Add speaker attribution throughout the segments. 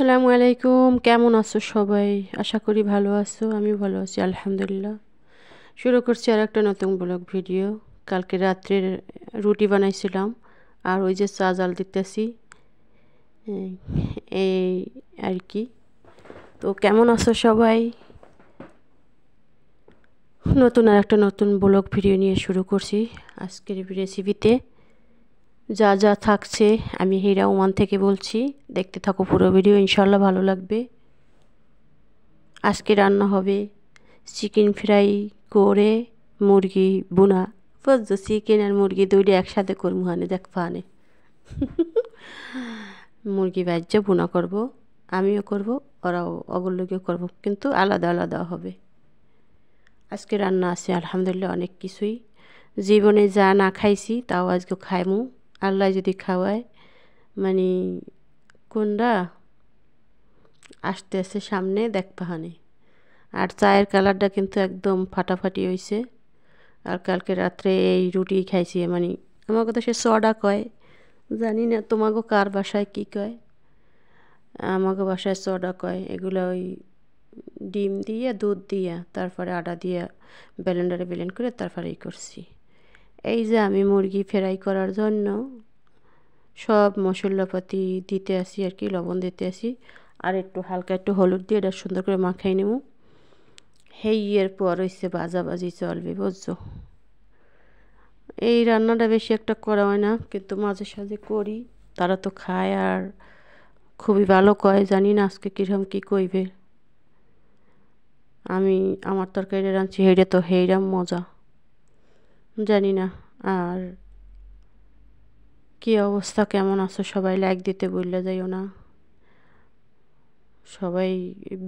Speaker 1: আসসালামু আলাইকুম, কেমন আছো সবাই? আশা করি ভালো আছো। আমি ভালো আছি আলহামদুলিল্লাহ। শুরু করছি আর একটা নতুন ব্লগ ভিডিও। কালকে রাত্রের রুটি বানাইছিলাম আর ওই যে চা জাল দিতেছি, এই আর কি। তো কেমন আছো সবাই? নতুন আর একটা নতুন ব্লগ ভিডিও নিয়ে শুরু করছি। আজকের রেসিপিতে যা যা থাকছে আমি হীরা ওমান থেকে বলছি। দেখতে থাকো পুরো ভিডিও, ইনশাল্লাহ ভালো লাগবে। আজকে রান্না হবে চিকেন ফ্রাই করে মুরগি বুনা। বুঝছো, চিকেন আর মুরগি দুইটা একসাথে করবো, হানে দেখ ফানে। মুরগি ভাজ্যা বুনা করব, আমিও করব, ওরাও অগল্যকেও করব, কিন্তু আলাদা আলাদা হবে। আজকে রান্না আছে আলহামদুলিল্লাহ অনেক কিছুই। জীবনে যা না খাইছি তাও আজকে খাইমু, আল্লাহ যদি খাওয়ায়। মানে কোনটা আসতে আসতে সামনে দেখবা হানে। আর চায়ের কালারটা কিন্তু একদম ফাটাফাটি হয়েছে। আর কালকে রাত্রে এই রুটি খাইছি। মানে আমার কথা সে সডা কয়, জানি না তোমাকে কার বাসায় কী কয়। আমাকে বাসায় সডা কয়। এগুলো ওই ডিম দিয়ে দুধ দিয়ে তারপরে আটা দিয়ে ব্লেন্ডারে ব্লেন্ড করে তারপরে এই করছি। এই যে আমি মুরগি ফ্রাই করার জন্য সব মশলাপাতি দিতে আসি আর কি, লবণ দিতে আসি আর একটু হালকা একটু হলুদ দিয়ে এটা সুন্দর করে মাখাই নেব। এর পর হচ্ছে ভাজাভাজি চলবে, বুঝছো। এই রান্নাটা বেশি একটা করা হয় না, কিন্তু মাঝে সাঝে করি। তারা তো খায় আর খুবই ভালো কয়। জানি না আজকে কীরকম কী কইবে। আমি আমার তরকারি রাঁধছি হেইটা তো হেইরাম মজা, জানি না। আর কী অবস্থা, কেমন আছো সবাই? লাইক দিতে বললে যাইও না সবাই।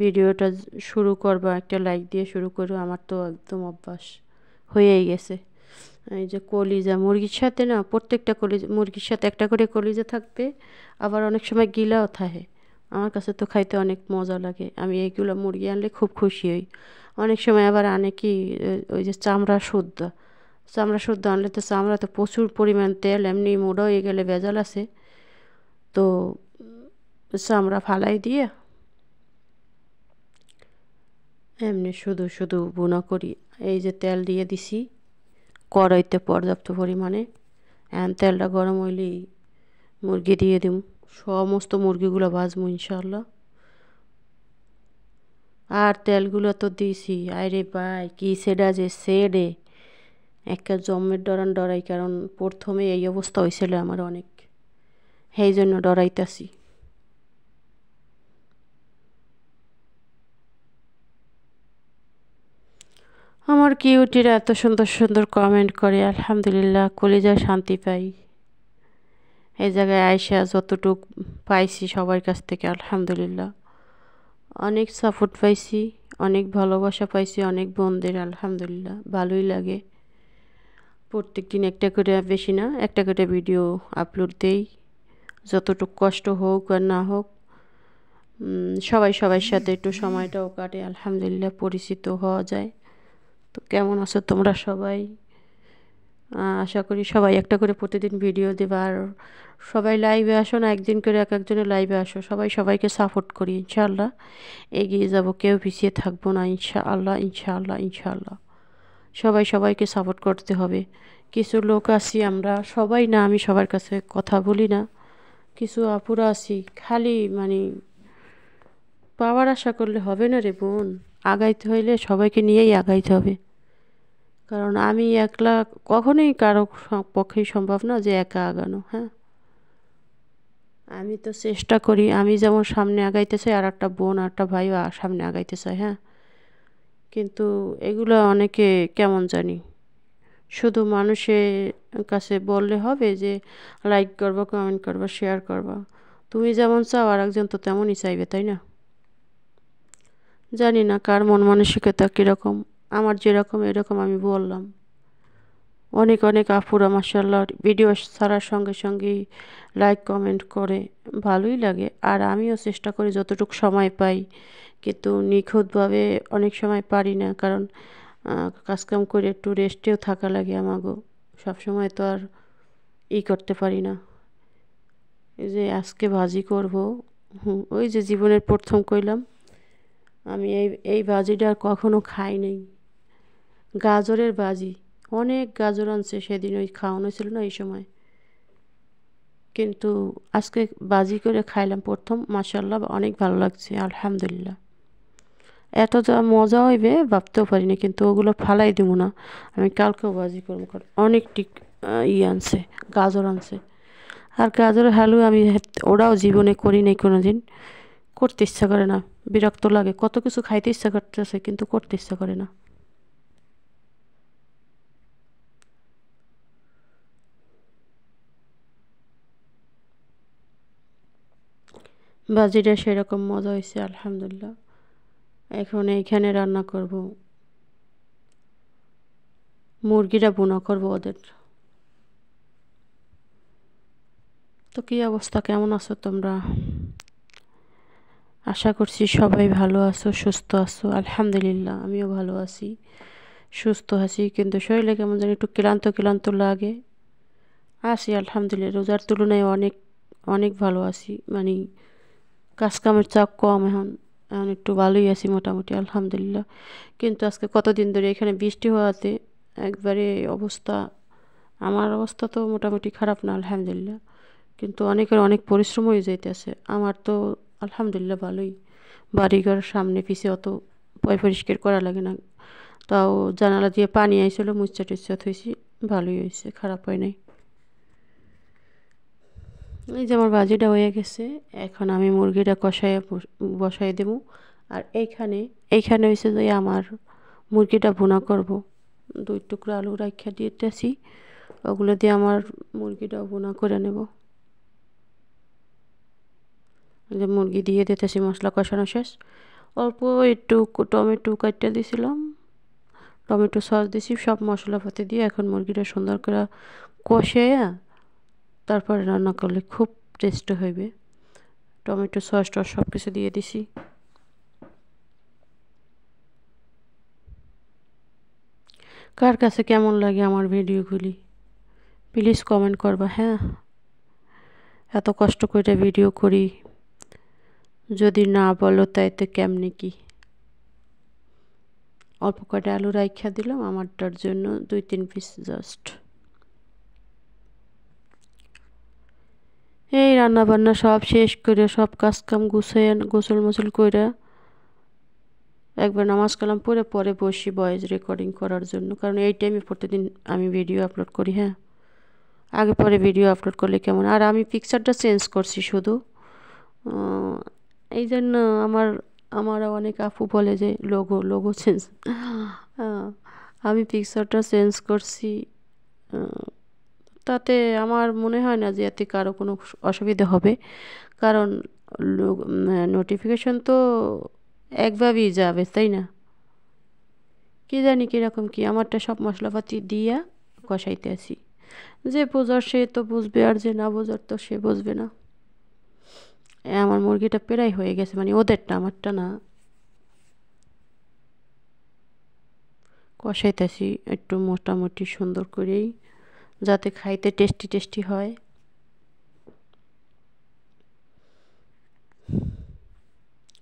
Speaker 1: ভিডিওটা শুরু করবা একটা লাইক দিয়ে শুরু করো, আমার তো একদম অভ্যাস হয়েই গেছে। এই যে কলিজা মুরগির সাথে না, প্রত্যেকটা মুরগির সাথে একটা করে কলিজা থাকবে, আবার অনেক সময় গিলাও থাকে। আমার কাছে তো খাইতে অনেক মজা লাগে। আমি এইগুলো মুরগি আনলে খুব খুশি হই। অনেক সময় আবার আনে কি, ওই যে চামড়া শুদ্ধ আনলে তো চামড়াতে প্রচুর পরিমাণ তেল, এমনি মোটা হয়ে গেলে ভেজাল আছে। তো চামড়া ফালাই দিয়ে এমনি শুধু শুধু বুনা করি। এই যে তেল দিয়ে দিছি কড়াইতে পর্যাপ্ত পরিমাণে। তেলটা গরম হইলেই মুরগি দিয়ে দিম। সমস্ত মুরগিগুলো ভাজবো ইনশাল্লাহ। আর তেলগুলো তো দিছি, আরে ভাই কি সেটা যে সেডে একটা জম্মের ডরাই, কারণ প্রথমে এই অবস্থা হয়েছিল আমার অনেক, সেই জন্য ডরাইতাছি। আমার কিউটিরা এত সুন্দর সুন্দর কমেন্ট করে, আলহামদুলিল্লাহ কলিজায় শান্তি পাই। এই জায়গায় আয়সা যতটুক পাইছি সবার কাছ থেকে আলহামদুলিল্লাহ অনেক সাপোর্ট পাইছি, অনেক ভালোবাসা পাইছি অনেক বোনদের। আলহামদুলিল্লাহ ভালোই লাগে। প্রত্যেক দিন একটা করে, বেশি না, একটা করে ভিডিও আপলোড দেই। যতটুক কষ্ট হোক আর না হোক, সবাই সবার সাথে একটু সময়টাও কাটে, আলহামদুলিল্লাহ পরিচিত হওয়া যায়। তো কেমন আছো তোমরা সবাই? আশা করি সবাই একটা করে প্রতিদিন ভিডিও দেবে। আর সবাই লাইভে আসো না, একদিন করে এক একজনের লাইভে আসো। সবাই সবাইকে সাপোর্ট করি, ইনশাআল্লাহ এগিয়ে যাব, কেউ পিছিয়ে থাকবো না, ইনশাআল্লাহ ইনশাআল্লাহ ইনশাআল্লাহ। সবাই সবাইকে সাপোর্ট করতে হবে। কিছু লোক আছি আমরা, সবাই না, আমি সবার কাছে কথা বলি না। কিছু আপুরা আছি খালি মানে পাওয়ার আশা করলে হবে না রে বোন। আগাইতে হইলে সবাইকে নিয়েই আগাইতে হবে। কারণ আমি একলা কখনোই কারো পক্ষেই সম্ভব না যে একা আগানো। হ্যাঁ, আমি তো চেষ্টা করি, আমি যেমন সামনে আগাইতে চাই আর একটা বোন আর একটা ভাইও সামনে আগাইতে চাই। হ্যাঁ, কিন্তু এগুলো অনেকে কেমন জানি শুধু মানুষের কাছে বললে হবে যে লাইক করবা, কমেন্ট করবা, শেয়ার করবা। তুমি যেমন চাও আর একজন তো তেমনই চাইবে, তাই না? জানি না কার মন মানসিকতা কীরকম। আমার যেরকম এরকম আমি বললাম। অনেক অনেক আপুরা মাশাআল্লাহ ভিডিও ছাড়ার সঙ্গে সঙ্গেই লাইক কমেন্ট করে, ভালোই লাগে। আর আমিও চেষ্টা করি যতটুকু সময় পাই, কিন্তু নিখুঁতভাবে অনেক সময় পারি না, কারণ কাজকাম করে একটু রেস্টেও থাকা লাগে আমাগো। সবসময় তো আর করতে পারি না। এই যে আজকে ভাজি করব ওই যে জীবনের প্রথম কইলাম আমি এই ভাজিটা আর কখনো খাই নাই। গাজরের ভাজি, অনেক গাজর আনছে সেদিন, ওই খাওয়ানো ছিল না এই সময়, কিন্তু আজকে ভাজি করে খাইলাম প্রথম, মাশাআল্লাহ অনেক ভালো লাগছে আলহামদুলিল্লাহ। এত যা মজা হইবে ভাবতেও পারিনি, কিন্তু ওগুলো ফালাই দিব না, আমি কালকেও ভাজি করবো, কারণ অনেকটি আনছে, গাজর আনছে। আর গাজরের হালুয়া আমি ওরাও জীবনে করি নাই কোনো দিন, করতে ইচ্ছা করে না, বিরক্ত লাগে, কত কিছু খাইতে ইচ্ছা করতেছে কিন্তু করতে ইচ্ছা করে না। ভাজিটা সেরকম মজা হয়েছে আলহামদুলিল্লাহ। এখন এইখানে রান্না করব, মুরগিটা ভুনা করব ওদের। তো কী অবস্থা, কেমন আছো তোমরা? আশা করছি সবাই ভালো আছো, সুস্থ আছো। আলহামদুলিল্লাহ আমিও ভালো আছি, সুস্থ আছি, কিন্তু শরীরে কেমন জানি একটু ক্লান্ত ক্লান্ত লাগে। আছি আলহামদুলিল্লাহ, রোজার তুলনায় অনেক অনেক ভালো আছি, মানে কাজকামের চাপ কম এখন, এখন একটু ভালোই আছি মোটামুটি আলহামদুলিল্লাহ। কিন্তু আজকে কতদিন ধরে এখানে বৃষ্টি হওয়াতে একবারে অবস্থা, আমার অবস্থা তো মোটামুটি খারাপ না আলহামদুলিল্লাহ, কিন্তু অনেকের অনেক পরিশ্রম হয়ে যাইতেছে। আমার তো আলহামদুলিল্লাহ ভালোই, বাড়িঘর সামনে পিছে অত পরিষ্কার করা লাগে না, তাও জানালা দিয়ে পানি আইছিল, মুচ্ছা টুচ্ছা থইছি, ভালোই হয়েছে, খারাপ হয় নাই। এই যে আমার ভাজিটা হয়ে গেছে, এখন আমি মুরগিটা কষাইয়া বসাই দেবো। আর এইখানে এইখানে হয়েছে যে আমার মুরগিটা ভুনা করব, 2 টুকরা আলু রাখা দিতেছি, ওগুলো দিয়ে আমার মুরগিটাও ভুনা করে নেব। যে মুরগি দিয়ে দিতেছি, মশলা কষানো শেষ, অল্প একটু টমেটো কাটতে দিছিলাম, টমেটো সস দিছি, সব মশলাপাতি দিয়ে এখন মুরগিটা সুন্দর করে কষাইয়া তারপরে রান্না করলে খুব টেস্ট হইবে। টমেটো সস টস সব কিছু দিয়ে দিছি। কার কাছে কেমন লাগে আমার ভিডিওগুলি প্লিজ কমেন্ট করবা। হ্যাঁ, এত কষ্ট করে ভিডিও করি, যদি না বলো তাইতে কেমনে কি। অল্প কটা আলু রাইখা দিলাম আমারটার জন্য, 2-3 পিস জাস্ট। এই রান্না বান্না সব শেষ করে, সব কাজ কাম গুছিয়ে গোসল মোসল করে একবার নামাজ কালাম পরে পরে বসি ভয়েস রেকর্ডিং করার জন্য, কারণ এই টাইমে প্রতিদিন আমি ভিডিও আপলোড করি। হ্যাঁ, আগে পরে ভিডিও আপলোড করলে কেমন, আর আমি পিকচারটা চেঞ্জ করছি শুধু, এই জন্য আমার আমার অনেক আপু বলে যে লোগো লোগো চেঞ্জ, আমি পিকচারটা চেঞ্জ করছি, তাতে আমার মনে হয় না যে এতে কারো কোনো অসুবিধা হবে, কারণ নোটিফিকেশন তো একভাবেই যাবে, তাই না? কি জানি কীরকম কি, আমারটা সব মশলাপাতি দিয়া কষাইতে আসি, যে বোঝার সে তো বুঝবে, আর যে না বোঝার তো সে বুঝবে না। আমার মুরগিটা প্রায় হয়ে গেছে, মানে ওদেরটা, আমারটা না। কষাইতেছি একটু মোটামুটি সুন্দর করেই, যাতে খাইতে টেস্টি টেস্টি হয়।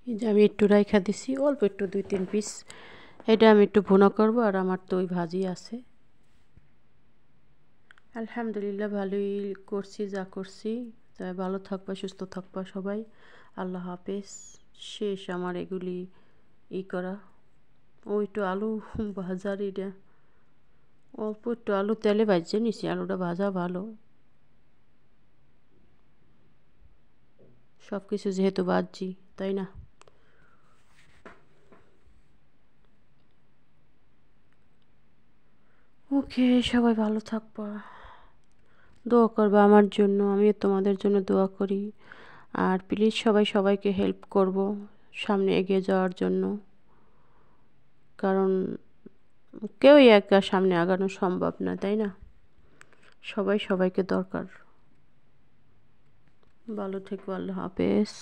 Speaker 1: এই যে আমি একটু রাইখা দিছি অল্প একটু, 2-3 পিস, এটা আমি একটু ভুনা করব, আর আমার তো ওই ভাজি আছে। আলহামদুলিল্লাহ ভালোই করছি, যা করছি। তাই ভালো থাকবা, সুস্থ থাকবা সবাই, আল্লাহ হাফেজ। শেষ আমার এগুলি করা। ওই একটু আলু ভাজার, এটা অল্প একটু আলু তেলে ভাজছে নিছি, আলুটা ভাজা ভালো, সব কিছু যেহেতু ভাজছি, তাই না? ওকে, সবাই ভালো থাকবা, দোয়া করবা আমার জন্য, আমিও তোমাদের জন্য দোয়া করি। আর প্লিজ সবাই সবাইকে হেল্প করব সামনে এগিয়ে যাওয়ার জন্য, কারণ কেউই একা সামনে আগানো সম্ভব না, তাই না? সবাই সবাইকে দরকার। ভালো থেকো, আল্লাহ হাফেজ।